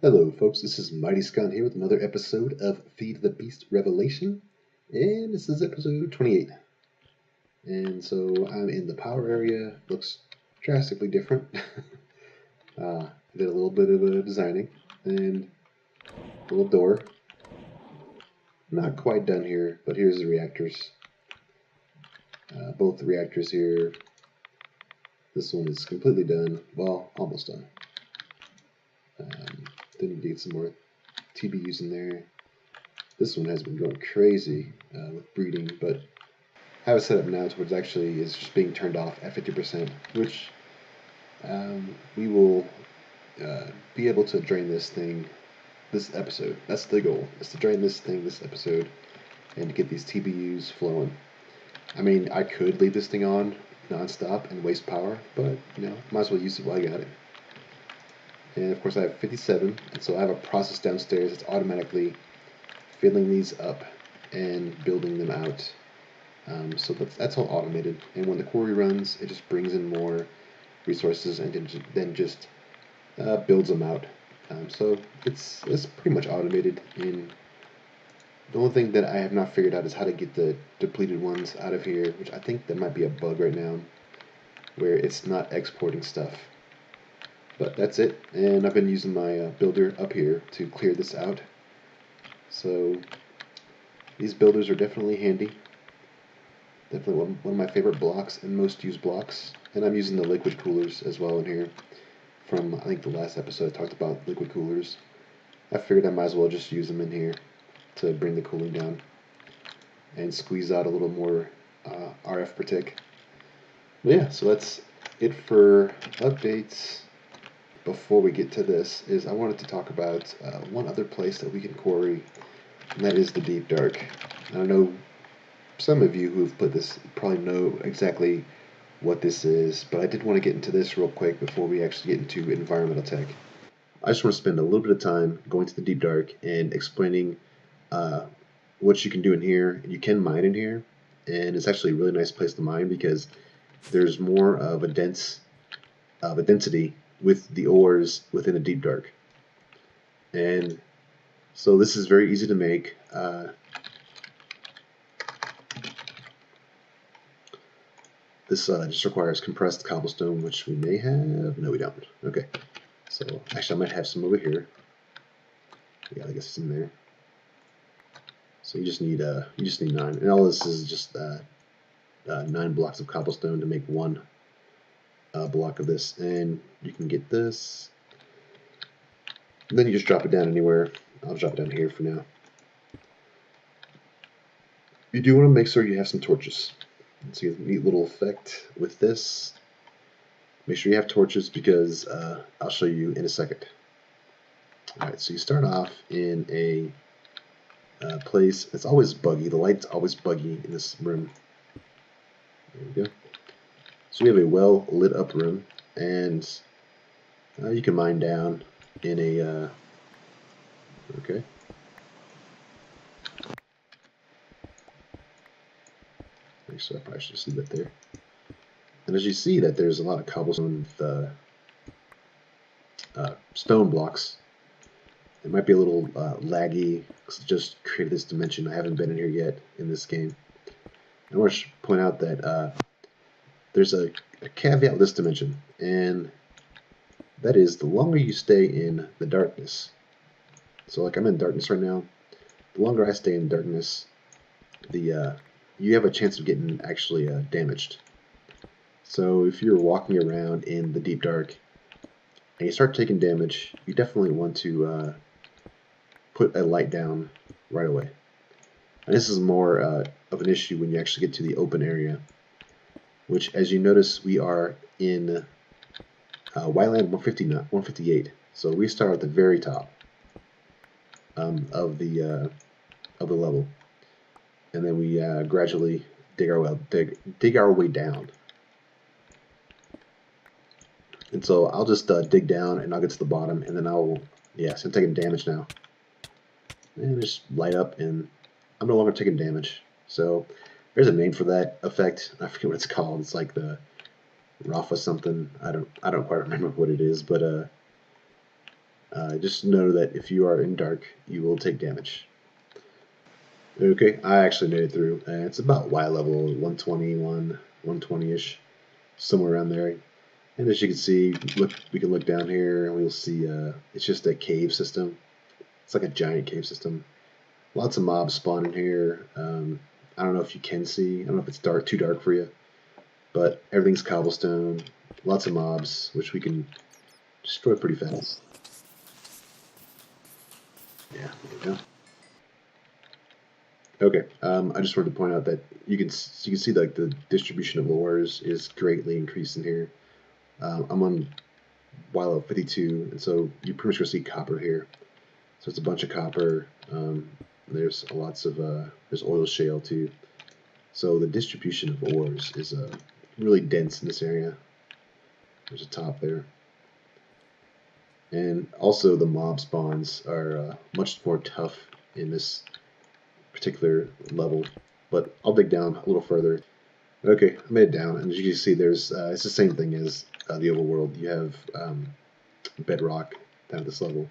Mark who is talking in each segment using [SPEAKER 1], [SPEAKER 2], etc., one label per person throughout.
[SPEAKER 1] Hello folks, this is Mighty Scon here with another episode of Feed the Beast Revelation, and this is episode 28. And so I'm in the power area, looks drastically different. Did a little bit of designing, and a little door. Not quite done here, but here's the reactors. Both the reactors here. This one is completely done, well, almost done. Then you get some more TBUs in there. This one has been going crazy with breeding, but I have it set up now towards actually is just being turned off at 50%, which we will be able to drain this thing this episode. That's the goal, is to drain this thing this episode and to get these TBUs flowing. I mean, I could leave this thing on non-stop and waste power, but, you know, might as well use it while I got it. And of course I have 57, and so I have a process downstairs that's automatically filling these up and building them out. So that's all automated, and when the quarry runs, it just brings in more resources and then just builds them out. So it's pretty much automated. And the only thing that I have not figured out is how to get the depleted ones out of here, which I think that might be a bug right now, where it's not exporting stuff. But that's it, and I've been using my builder up here to clear this out. So these builders are definitely handy. Definitely one of my favorite blocks and most used blocks. And I'm using the liquid coolers as well in here. From, I think, the last episode I talked about liquid coolers. I figured I might as well just use them in here to bring the cooling down and squeeze out a little more RF per tick. But yeah, so that's it for updates. Before we get to this, is I wanted to talk about one other place that we can quarry, and that is the Deep Dark. I know some of you who've put this probably know exactly what this is, but I did want to get into this real quick before we actually get into environmental tech. I just want to spend a little bit of time going to the Deep Dark and explaining what you can do in here. You can mine in here, and it's actually a really nice place to mine because there's more of a density with the ores within a Deep Dark. And so this is very easy to make. This just requires compressed cobblestone, which we may have. No, we don't. Okay. So actually, I might have some over here. Yeah, I guess it's in there. So you just need 9, and all this is just 9 blocks of cobblestone to make 1 block of this, and you can get this. And then you just drop it down anywhere. I'll drop it down here for now. You do want to make sure you have some torches. See a neat little effect with this. Make sure you have torches because I'll show you in a second. Alright, so you start off in a place that's always buggy. The light's always buggy in this room. There we go. So we have a well lit up room, and you can mine down in a okay. Actually, I probably should just leave it there. And as you see that there's a lot of cobblestone with stone blocks. It might be a little laggy because it just created this dimension. I haven't been in here yet in this game. I want to point out that there's a caveat with this dimension, and that is the longer you stay in the darkness. So like I'm in darkness right now. The longer I stay in darkness, you have a chance of getting actually damaged. So if you're walking around in the Deep Dark and you start taking damage, you definitely want to put a light down right away. And this is more of an issue when you actually get to the open area, which, as you notice, we are in Wyland 158. So we start at the very top of the level, and then we gradually dig our way down. And so I'll just dig down, and I'll get to the bottom, and then so I'm taking damage now. And just light up, and I'm no longer taking damage. So there's a name for that effect. I forget what it's called. It's like the Rafa something. I don't quite remember what it is, but Just know that if you are in dark, you will take damage. Okay, I actually made it through. It's about Y level, 121, 120-ish, somewhere around there. And as you can see, we can look down here and we'll see it's just a cave system. It's like a giant cave system. Lots of mobs spawn in here. I don't know if you can see. I don't know if it's too dark for you. But everything's cobblestone. Lots of mobs, which we can destroy pretty fast. Yeah, there we go. Okay, I just wanted to point out that you can see like the distribution of ores is greatly increased in here. I'm on Y level 52, and so you pretty much gonna see copper here. So it's a bunch of copper. There's lots of there's oil shale too. So the distribution of ores is really dense in this area. There's a top there, and also the mob spawns are much more tough in this particular level. But I'll dig down a little further. Okay, I made it down, and as you can see, there's it's the same thing as the overworld. You have bedrock down at this level,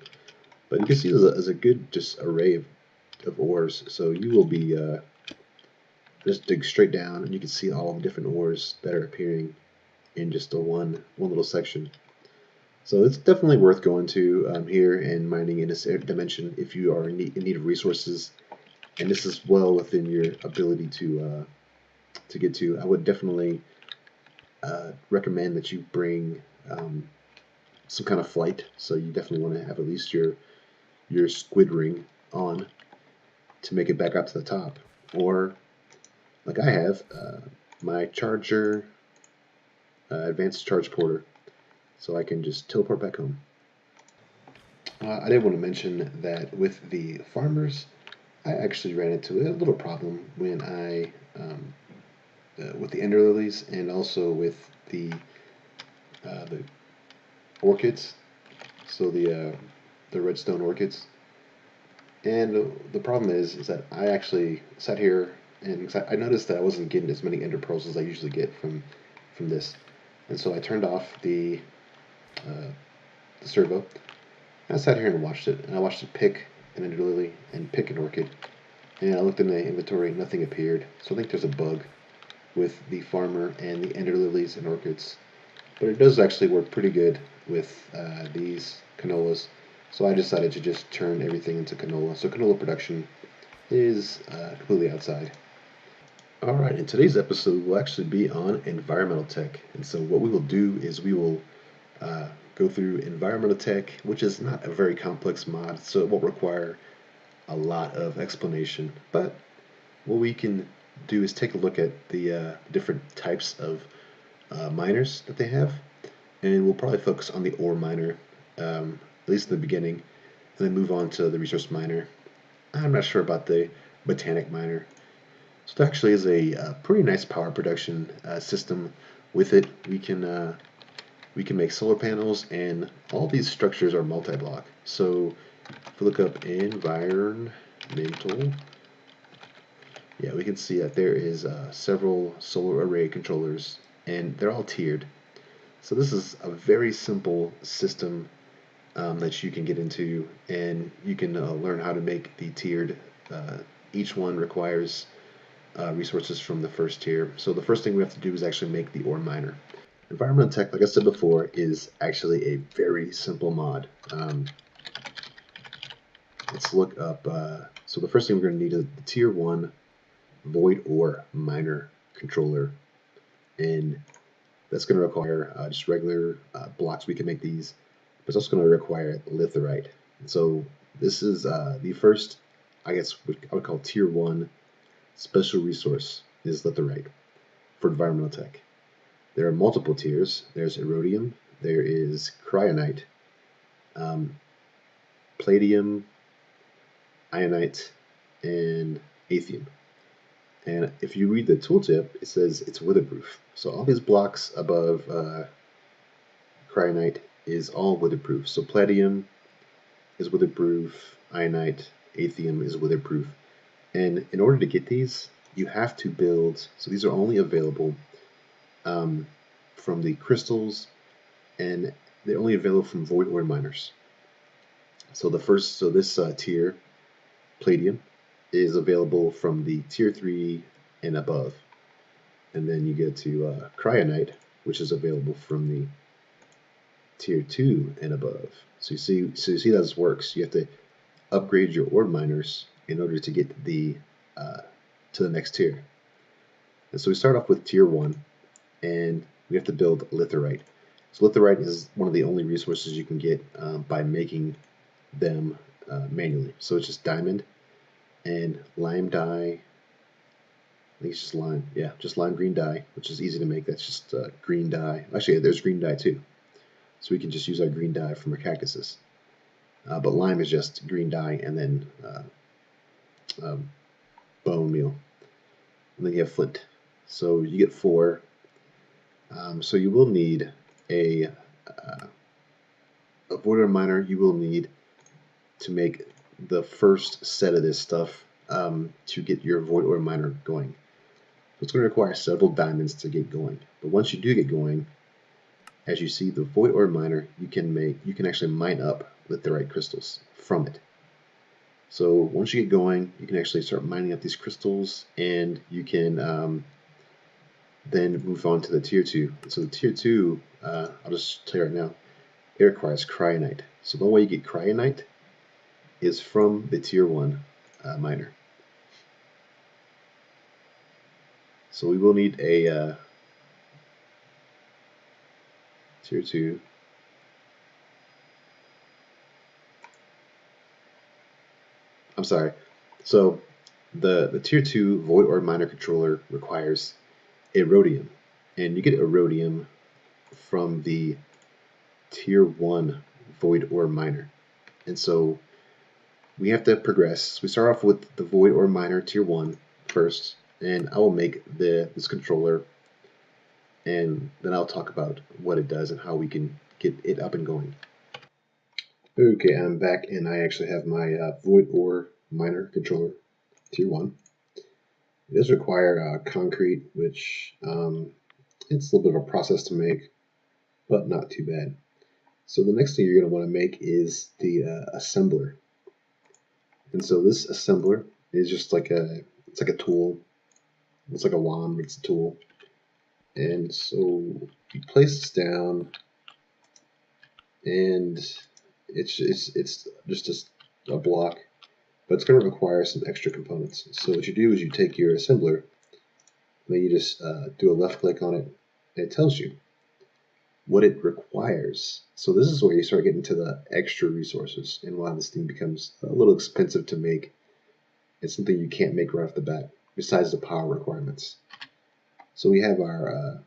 [SPEAKER 1] but you can see there's a good just array of ores. So you will be just dig straight down, and you can see all the different ores that are appearing in just one little section. So it's definitely worth going to here and mining in this dimension if you are in need of resources, and this is well within your ability to get to. I would definitely recommend that you bring some kind of flight. So you definitely want to have at least your squid ring on to make it back up to the top, or like I have my charger advanced charge porter, so I can just teleport back home. I did want to mention that with the farmers, I actually ran into a little problem when I with the ender lilies and also with the orchids, so the redstone orchids. And the problem is that I actually sat here and I noticed that I wasn't getting as many ender pearls as I usually get from this, and so I turned off the servo. I sat here and watched it, and I watched it pick an ender lily and pick an orchid, and I looked in the inventory, nothing appeared. So I think there's a bug with the farmer and the ender lilies and orchids, but it does actually work pretty good with these canolas. So I decided to just turn everything into canola. So canola production is completely outside. Alright, in today's episode will actually be on environmental tech. And so what we will do is we will go through environmental tech, which is not a very complex mod, so it won't require a lot of explanation. But what we can do is take a look at the different types of miners that they have. And we'll probably focus on the ore miner, at least in the beginning, and then move on to the resource miner. I'm not sure about the botanic miner. So it actually is a pretty nice power production system. With it, we can make solar panels, and all these structures are multi-block. So if we look up environmental, yeah, we can see that there is several solar array controllers, and they're all tiered. So this is a very simple system that you can get into, and you can learn how to make the tiered. Each one requires resources from the first tier. So the first thing we have to do is actually make the ore miner. Environmental tech, like I said before, is actually a very simple mod. Let's look up. So the first thing we're going to need is the tier 1 void ore miner controller, and that's going to require just regular blocks. We can make these, but it's also going to require litherite. And so this is the first, I guess, what I would call tier 1 special resource is litherite for environmental tech. There are multiple tiers. There's erodium, there is cryonite, palladium, ionite, and aethium. And if you read the tooltip, it says it's weatherproof. So all these blocks above cryonite is all weatherproof. So palladium is weatherproof, ionite, aethium is weatherproof. And in order to get these, you have to build, so these are only available from the crystals, and they're only available from void ore miners. So this tier, Palladium, is available from the tier 3 and above. And then you get to Cryonite, which is available from the tier 2 and above. So you see how this works. You have to upgrade your ore miners in order to get to the next tier. And so we start off with tier 1, and we have to build litherite. So litherite is one of the only resources you can get by making them manually. So it's just diamond and lime dye. I think it's just lime. Yeah, just lime green dye, which is easy to make. That's just green dye. Actually, there's green dye too. So we can just use our green dye from our cactuses. But lime is just green dye and then bone meal. And then you have flint. So you get 4. So you will need a void ore miner. You will need to make the first set of this stuff to get your void ore miner going. It's going to require several diamonds to get going. But once you do get going, as you see, the void ore miner, you can actually mine up litherite crystals from it. So once you get going, you can actually start mining up these crystals, and you can then move on to the tier 2. So the tier 2, I'll just tell you right now, it requires Cryonite. So the way you get Cryonite is from the tier 1 miner. So we will need a tier 2. I'm sorry. So the tier 2 void ore miner controller requires Erodium, and you get Erodium from the tier 1 void ore miner. And so we have to progress. We start off with the void ore miner tier 1 first, and I will make this controller, and then I'll talk about what it does and how we can get it up and going. Okay, I'm back, and I actually have my void ore miner controller tier 1. It does require concrete, which it's a little bit of a process to make, but not too bad. So the next thing you're going to want to make is the assembler. And so this assembler is just like it's like a tool. It's like a wand, but it's a tool. And so you place this down, and it's just a block, but it's going to require some extra components. So what you do is you take your assembler, and then you just do a left click on it, and it tells you what it requires. So this is where you start getting to the extra resources and why this thing becomes a little expensive to make. It's something you can't make right off the bat, besides the power requirements. So we have our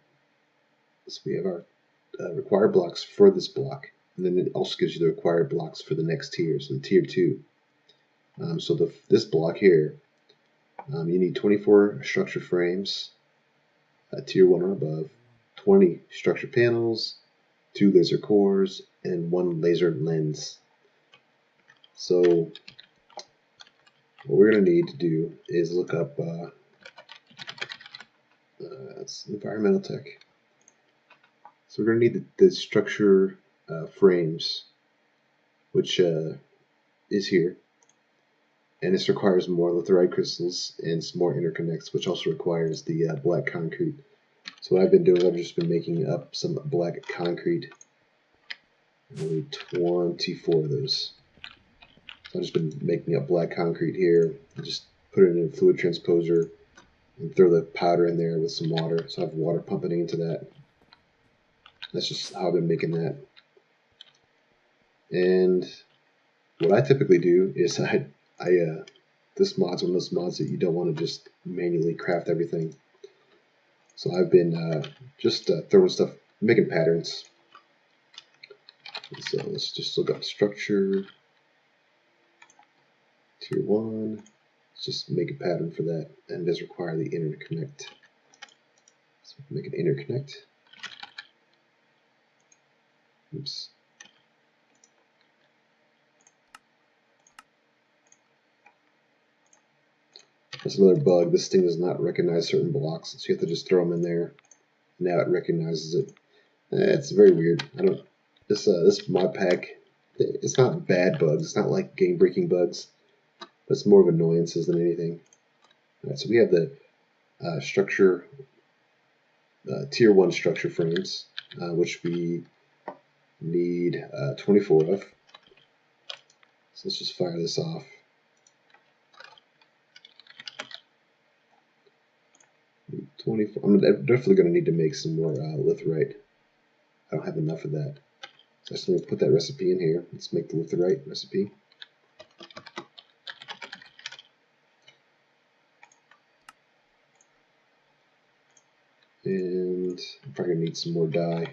[SPEAKER 1] required blocks for this block, and then it also gives you the required blocks for the next tier, so the tier 2. So this block here, you need 24 structure frames, tier 1 or above, 20 structure panels, 2 laser cores, and 1 laser lens. So what we're going to need to do is look up it's environmental tech. So we're going to need the structure frames, which is here. And this requires more litherite crystals and some more interconnects, which also requires the black concrete. So what I've been doing, I've just been making up some black concrete. Only 24 of those. So I've just been making up black concrete here. I just put it in a fluid transposer and throw the powder in there with some water. So I have water pumping into that. That's just how I've been making that. And what I typically do is this mod's one of those mods that you don't want to just manually craft everything. So I've been just throwing stuff, making patterns. So let's just look up structure, tier 1. Let's just make a pattern for that, and it does require the interconnect. So make an interconnect. Oops. That's another bug. This thing does not recognize certain blocks, so you have to just throw them in there. Now it recognizes it. It's very weird. I don't. This mod pack it's not bad bugs. It's not like game-breaking bugs, but it's more of annoyances than anything. All right, so we have the structure, tier 1 structure frames, which we need 24 of. So let's just fire this off. I'm definitely going to need to make some more litherite. I don't have enough of that. So I'm just going to put that recipe in here. Let's make the litherite recipe. And I'm probably going to need some more dye.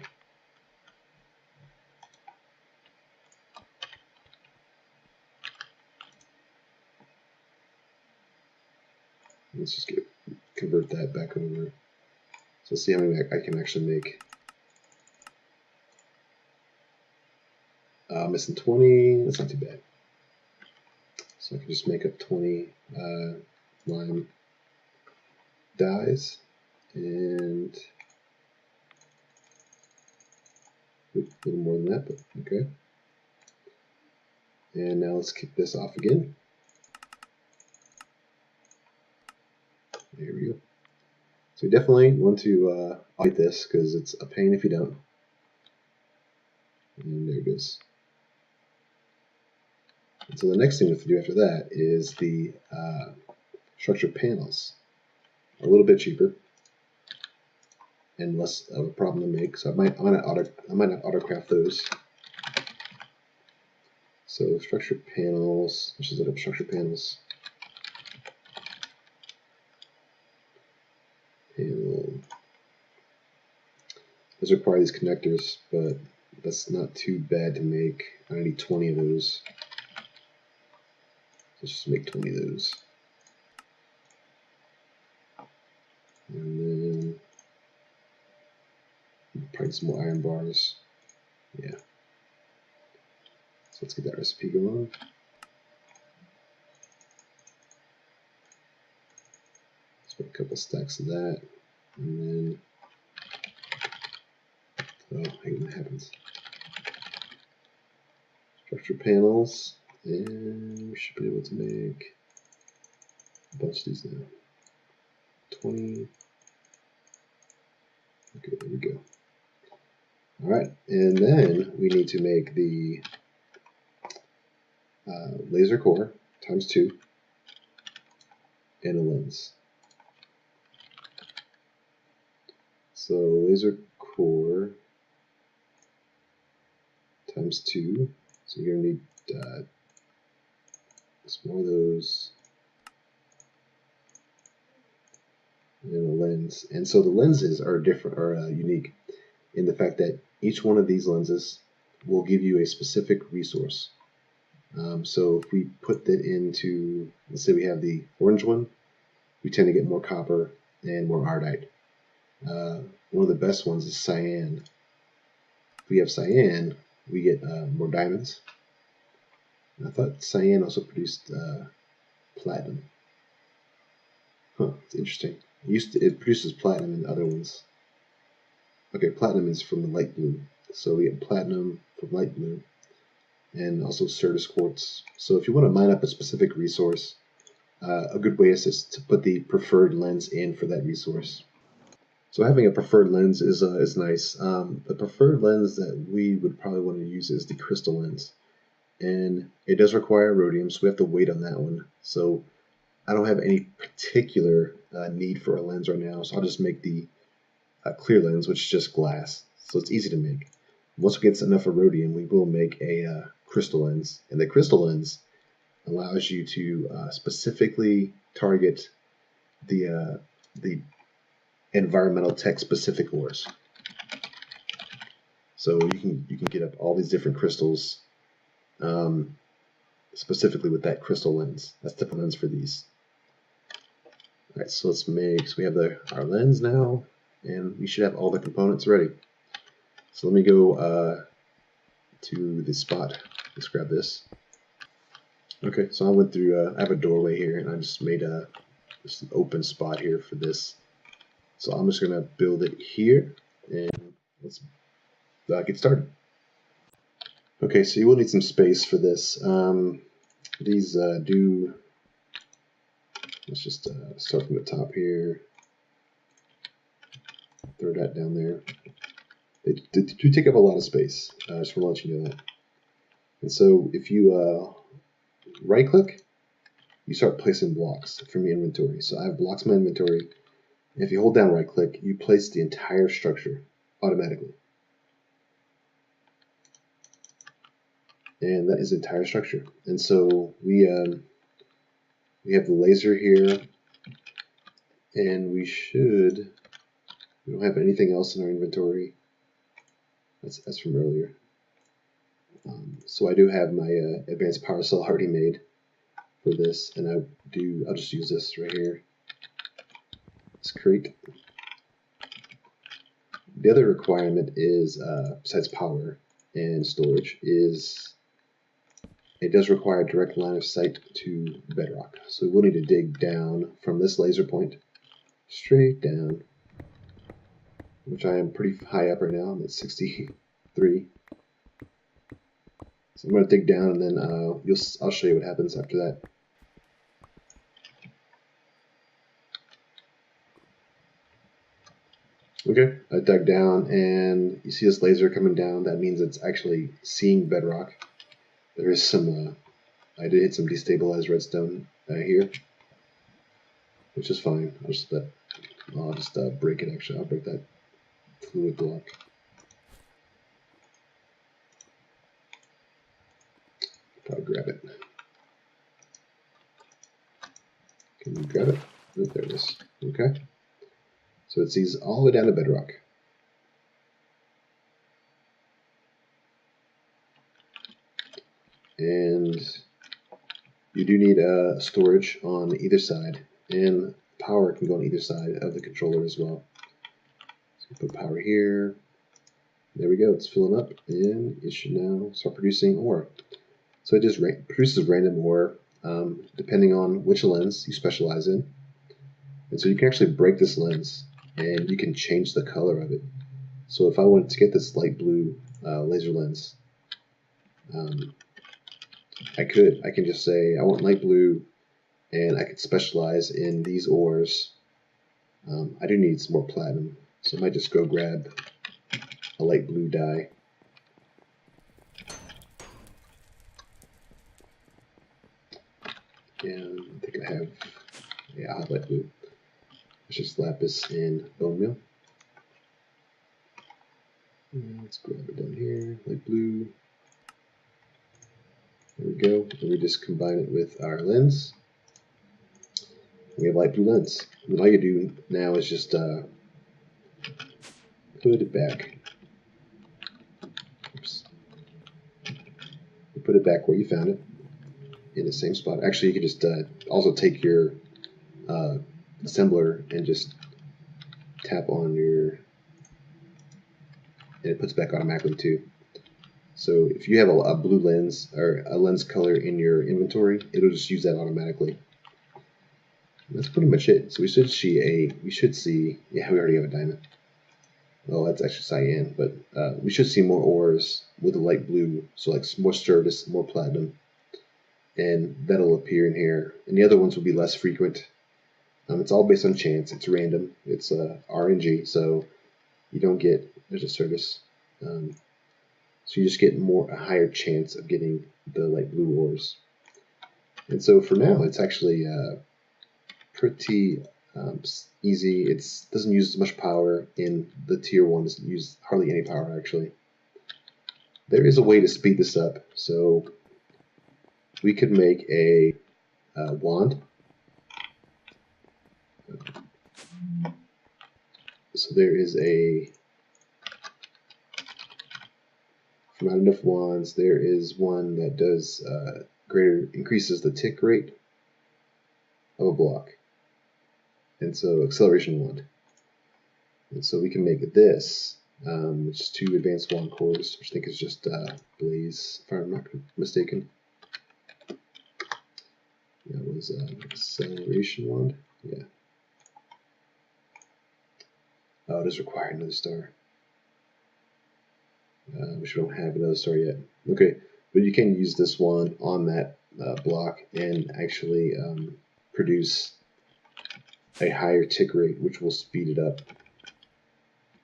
[SPEAKER 1] Let's just convert that back over. So let's see how many I can actually make. Missing 20, that's not too bad. So I can just make up 20 lime dyes, and a little more than that, but okay. And now let's kick this off again. There we go. So we definitely want to audit this because it's a pain if you don't. And there it goes. And so the next thing we have to do after that is the structured panels. A little bit cheaper and less of a problem to make. So I might not autocraft those. So structured panels, let's just set up structured panels. Panel. Those require these connectors, but that's not too bad to make. I need 20 of those. Let's just make 20 of those. And then probably some more iron bars. Yeah. So let's get that recipe going. Let's put a couple stacks of that. And then, oh, hang on, what happens? Structure panels. And we should be able to make a bunch of these now. 20. Okay, there we go. Alright, and then we need to make the laser core times 2 and a lens. So laser core times 2. So you're going to need some more of those. And a lens. And so the lenses are different, are unique in the fact that each one of these lenses will give you a specific resource. So if we put that into, let's say we have the orange one, we tend to get more copper and more ardite. One of the best ones is cyan. If we have cyan, we get more diamonds. And I thought cyan also produced platinum. Huh, it's interesting. It produces platinum in other ones. Okay, platinum is from the light blue. So we get platinum from light blue. And also Certus quartz. So if you want to mine up a specific resource, a good way is just to put the preferred lens in for that resource. So having a preferred lens is nice. The preferred lens that we would probably want to use is the crystal lens. And it does require rhodium, so we have to wait on that one. So I don't have any particular need for a lens right now, so I'll just make the clear lens, which is just glass. So it's easy to make. Once we get enough of rhodium, we will make a crystal lens. And the crystal lens allows you to specifically target the environmental tech specific ores. So you can get up all these different crystals specifically with that crystal lens. That's the lens for these. Alright, so let's make, so we have our lens now, and we should have all the components ready. So let me go to the spot. Let's grab this. Okay, so I went through, I have a doorway here, and I just made just an open spot here for this. So I'm just going to build it here, and let's get started. Okay, so you will need some space for this. These do, let's just start from the top here, throw that down there. They do take up a lot of space, just want to let you know that. And so if you right click, you start placing blocks from your inventory. So I have blocks in my inventory. If you hold down right click, you place the entire structure automatically. And that is the entire structure. And so we have the laser here, and we don't have anything else in our inventory. That's from earlier. So I do have my advanced power cell already made for this, and I'll just use this right here. Let's create. The other requirement is, besides power and storage, is it does require a direct line of sight to bedrock. So we'll need to dig down from this laser point straight down, which I am pretty high up right now. I'm at 63. So I'm going to dig down, and then I'll show you what happens after that. Okay, I dug down, and you see this laser coming down. That means it's actually seeing bedrock. There is some, I did hit some destabilized redstone here, which is fine. I'll just break it. Actually, I'll break that fluid block. Probably grab it. Can you grab it? Oh, there it is. Okay. So it sees all the way down to bedrock. And you do need storage on either side, and power can go on either side of the controller as well. So put power here. There we go. It's filling up, and it should now start producing ore. So it just produces random ore depending on which lens you specialize in. And so you can actually break this lens, and you can change the color of it. So if I wanted to get this light blue laser lens, I can just say I want light blue, and I could specialize in these ores. I do need some more platinum, so I might just go grab a light blue dye. And I think I have, yeah, I have light blue. It's just lapis and bone meal. And let's grab it down here, light blue. There we go. And we just combine it with our lens. We have light blue lens. And all you do now is just put it back. Oops. You put it back where you found it, in the same spot. Actually, you can just also take your assembler and just tap on your, and it puts it back automatically too. So if you have a blue lens or a lens color in your inventory, it'll just use that automatically. And that's pretty much it. So we should see yeah, we already have a diamond. Well, that's actually cyan, but we should see more ores with a light blue, so like more Stardust, more platinum, and that'll appear in here. And the other ones will be less frequent. It's all based on chance. It's random. It's RNG, so you don't get, there's a service. So you just get a higher chance of getting the light blue ores. And so for now, it's actually pretty easy. It doesn't use as much power in the tier 1. It doesn't use hardly any power actually. There is a way to speed this up. So we could make a wand. So there is for not enough wands, there is one that does increases the tick rate of a block. And so acceleration wand. And so we can make this, which is 2 advanced wand cores, which I think is just blaze, if I'm not mistaken. That was acceleration wand. Yeah. Oh, it does require another star. which we don't have another star yet. Okay, but you can use this one on that block and actually produce a higher tick rate, which will speed it up.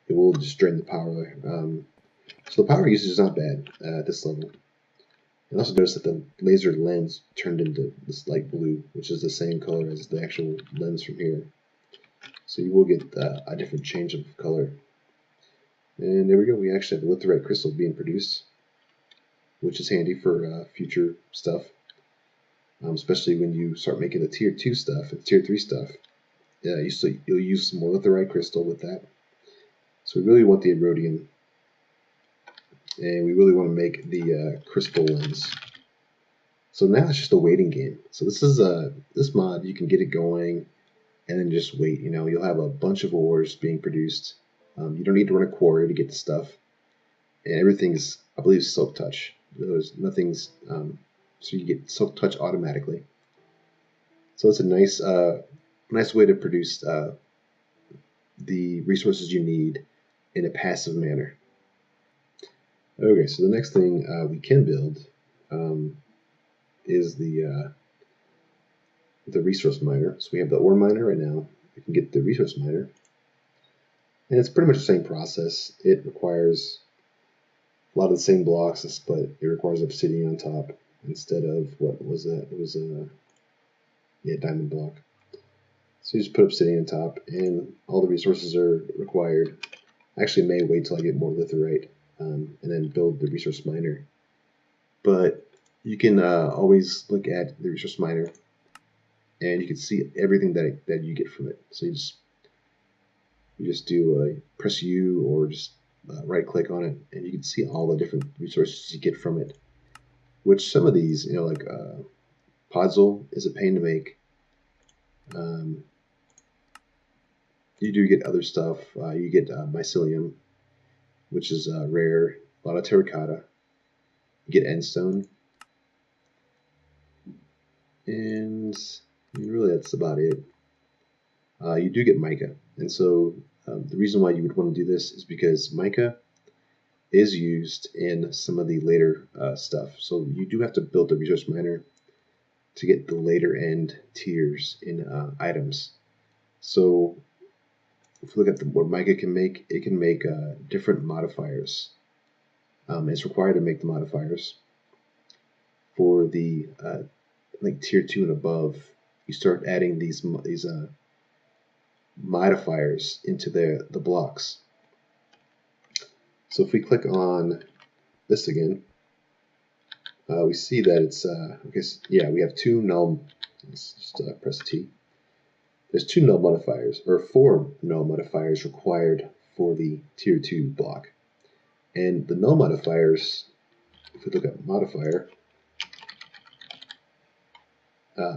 [SPEAKER 1] It will just drain the power. So the power usage is not bad at this level. And also notice that the laser lens turned into this light blue, which is the same color as the actual lens from here. So you will get a different change of color. And there we go, we actually have a lithium crystal being produced, which is handy for future stuff, especially when you start making the tier 2 stuff and tier 3 stuff. You'll use some more lithium crystal with that. So we really want the rhodium, and we really want to make the crystal lens. So now it's just a waiting game. So this is this mod, you can get it going and then just wait. You know, you'll have a bunch of ores being produced. You don't need to run a quarry to get the stuff, and everything is, I believe, silk touch. There's nothing's so you get silk touch automatically. So it's a nice nice way to produce the resources you need in a passive manner. Okay, so the next thing we can build is the resource miner. So we have the ore miner right now. We can get the resource miner, and it's pretty much the same process. It requires a lot of the same blocks, but it requires obsidian on top instead of, what was that? It was a diamond block. So you just put obsidian on top, and all the resources are required. I actually may wait till I get more litherite and then build the resource miner. But you can always look at the resource miner, and you can see everything that you get from it. So you just do a press U or just right click on it, and you can see all the different resources you get from it. Which some of these, you know, like Podzol is a pain to make. You do get other stuff. You get mycelium, which is rare. A lot of terracotta. You get endstone, and really that's about it. You do get mica, and so the reason why you would want to do this is because mica is used in some of the later stuff. So you do have to build the resource miner to get the later end tiers in items. So if you look at what mica can make, it can make different modifiers. It's required to make the modifiers for the like tier 2 and above. You start adding these modifiers into the blocks. So if we click on this again, we see that it's okay. So yeah, we have two null. Let's just press T. There's two null modifiers, or 4 null modifiers required for the tier 2 block. And the null modifiers, if we look at modifier,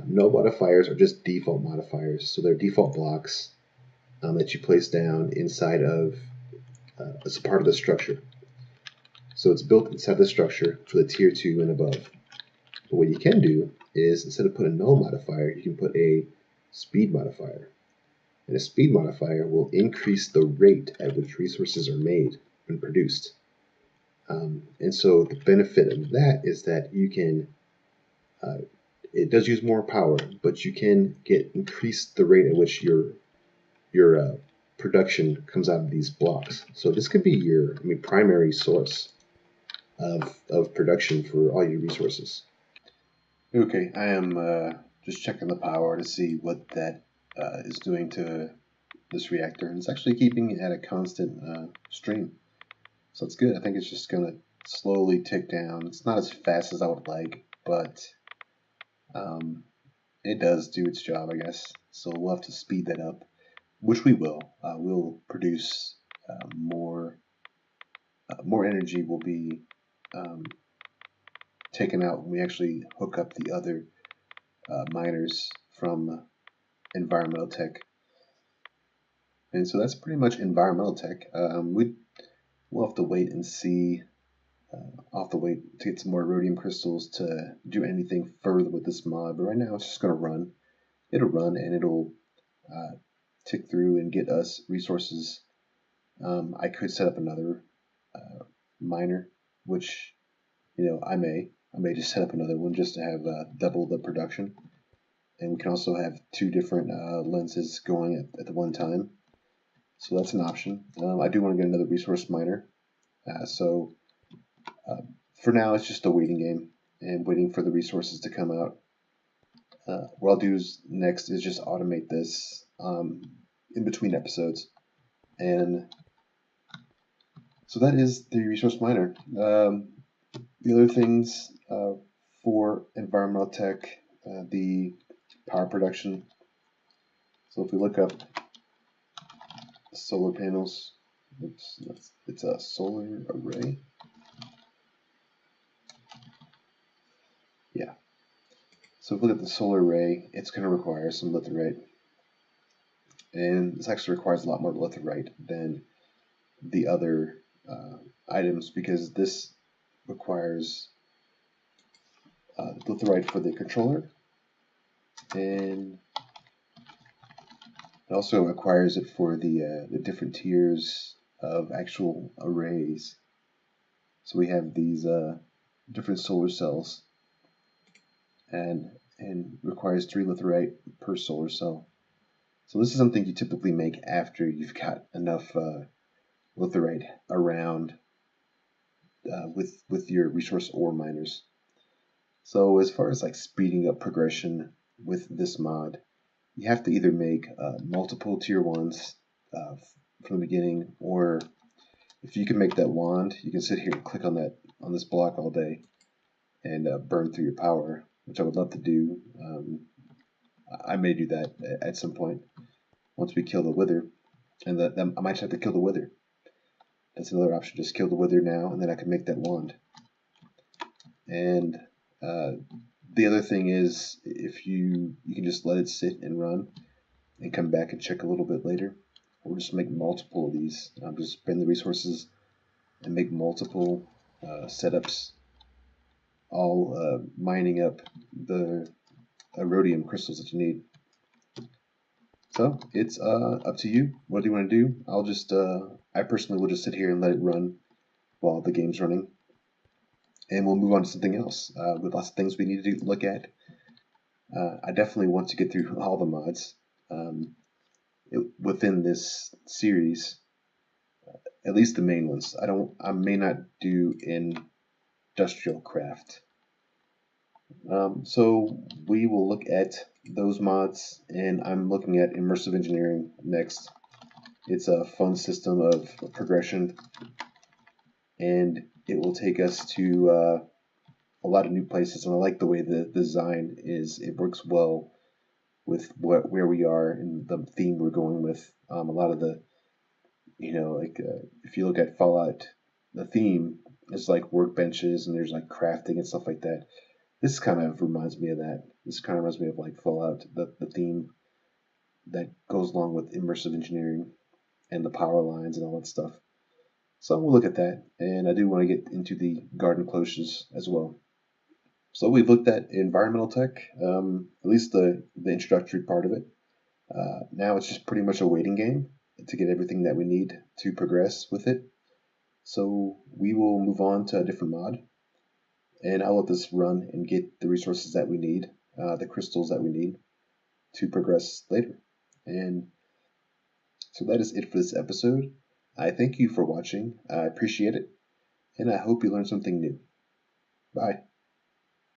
[SPEAKER 1] null modifiers are just default modifiers. So they're default blocks that you place down inside of, as a part of the structure. So it's built inside the structure for the tier 2 and above. But what you can do is, instead of putting a null modifier, you can put a speed modifier. And a speed modifier will increase the rate at which resources are made and produced. And so the benefit of that is that you can, it does use more power, but you can increase the rate at which your production comes out of these blocks. So this could be your primary source of production for all your resources. Okay, I am just checking the power to see what that is doing to this reactor, and it's actually keeping it at a constant stream. So it's good. I think it's just going to slowly tick down. It's not as fast as I would like, but it does do its job, I guess. So we'll have to speed that up, which we will. We'll produce more energy will be taken out when we actually hook up the other miners from environmental tech. And so that's pretty much environmental tech. We'll have to wait and see. I'll have to wait to get some more rhodium crystals to do anything further with this mod. But right now it's just going to run. It'll run and it'll tick through and get us resources. I could set up another miner which, I may just set up another one just to have double the production. And we can also have two different lenses going at the one time. So that's an option. I do want to get another resource miner. So for now, it's just a waiting game and waiting for the resources to come out. What I'll do next is just automate this in between episodes. And so that is the resource miner. The other things for environmental tech, the power production. So if we look up solar panels, it's a solar array. Yeah. So if we look at the solar array, it's going to require some lithium. And this actually requires a lot more lithium than the other items, because this requires lithium for the controller, and it also requires it for the different tiers of actual arrays. So we have these different solar cells, and requires 3 lithium per solar cell. So this is something you typically make after you've got enough lithium around with your resource ore miners. So as far as like speeding up progression with this mod, you have to either make multiple tier 1s from the beginning, or if you can make that wand, you can sit here and click on this block all day and burn through your power, which I would love to do. I may do that at some point once we kill the wither, and I might just have to kill the wither. That's another option. Just kill the wither now, and then I can make that wand. And the other thing is, if you can just let it sit and run, and come back and check a little bit later, or just make multiple of these. Just spend the resources and make multiple setups, all mining up the rhodium crystals that you need. So it's up to you. What do you want to do? I'll just, I personally will just sit here and let it run while the game's running, and we'll move on to something else. With lots of things we need to look at. I definitely want to get through all the mods within this series, at least the main ones. I may not do industrial craft. So we will look at those mods, and I'm looking at Immersive Engineering next. It's a fun system of progression, and it will take us to a lot of new places, and I like the way the design is. It works well with where we are and the theme we're going with. A lot of the, if you look at Fallout, the theme is like workbenches, and there's like crafting and stuff like that. This kind of reminds me of that. This kind of reminds me of like Fallout, the theme that goes along with immersive engineering and the power lines and all that stuff. So we'll look at that, and I do want to get into the garden cloches as well. So we've looked at environmental tech, at least the introductory part of it. Now it's just pretty much a waiting game to get everything that we need to progress with it. So we will move on to a different mod, and I'll let this run and get the resources that we need, the crystals that we need to progress later. And so that is it for this episode. I thank you for watching. I appreciate it, and I hope you learned something new. Bye.